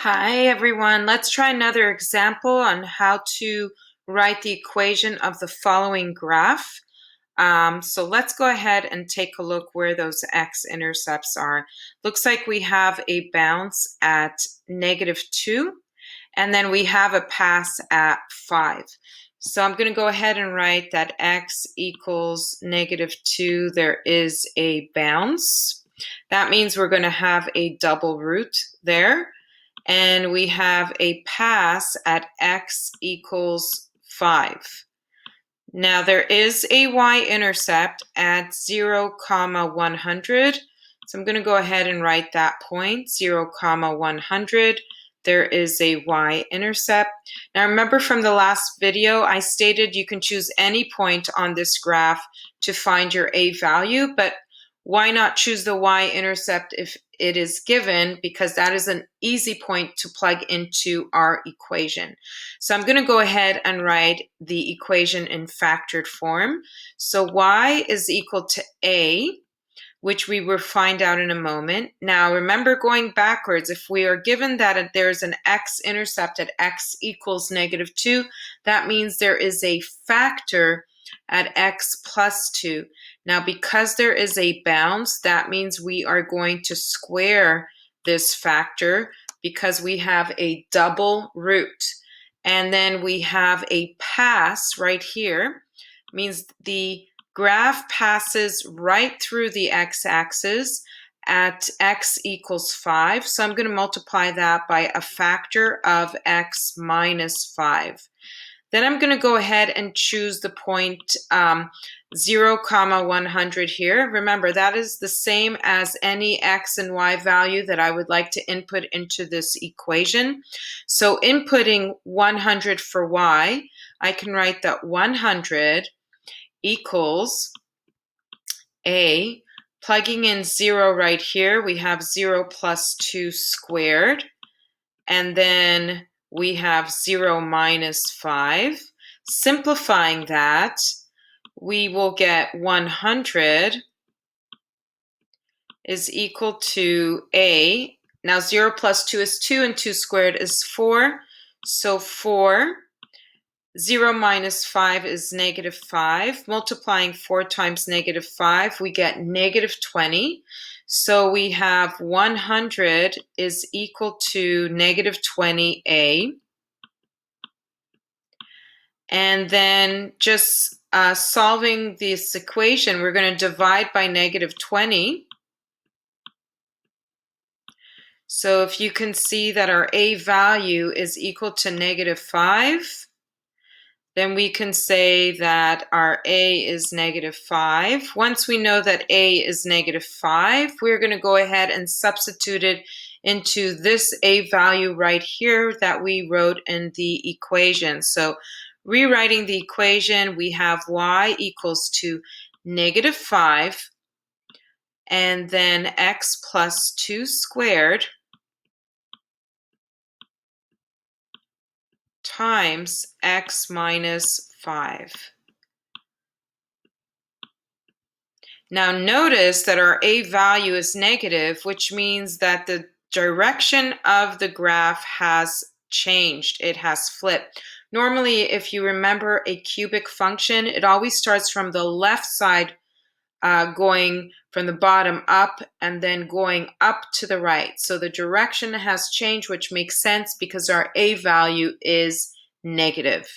Hi everyone, let's try another example on how to write the equation of the following graph. So let's go ahead and take a look where those x-intercepts are. Looks like we have a bounce at -2 and then we have a pass at 5. So I'm going to go ahead and write that x equals -2. There is a bounce. That means we're going to have a double root there. And we have a pass at x equals 5. Now there is a y-intercept at 0, 100. So I'm going to go ahead and write that point, 0, 100. There is a y-intercept. Now remember from the last video, I stated you can choose any point on this graph to find your a value, but why not choose the y-intercept if it is given, because that is an easy point to plug into our equation. So I'm going to go ahead and write the equation in factored form. So y is equal to a, which we will find out in a moment. Now remember, going backwards, if we are given that there's an x-intercept at x equals -2, that means there is a factor at x plus 2. Now because there is a bounce, that means we are going to square this factor because we have a double root. And then we have a pass right here, means the graph passes right through the x-axis at x equals 5. So I'm going to multiply that by a factor of x minus 5. Then I'm going to go ahead and choose the point 0, 100 here. Remember, that is the same as any x and y value that I would like to input into this equation. So inputting 100 for y, I can write that 100 equals a, plugging in 0 right here, we have 0 plus 2 squared, and then we have 0 minus 5. Simplifying that, we will get 100 is equal to a. Now 0 plus 2 is 2, and 2 squared is 4. So 4. 0 minus 5 is -5. Multiplying 4 times -5, we get -20. So we have 100 is equal to -20a. And then just solving this equation, we're going to divide by -20. So if you can see that our a value is equal to -5, then we can say that our a is -5. Once we know that a is -5, we're going to go ahead and substitute it into this a value right here that we wrote in the equation. So rewriting the equation, we have y equals to -5 and then x plus 2 squared times x minus 5. Now notice that our a value is negative, which means that the direction of the graph has changed. It has flipped. Normally, if you remember a cubic function, it always starts from the left side, going from the bottom up and then going up to the right. So the direction has changed, which makes sense because our a value is negative.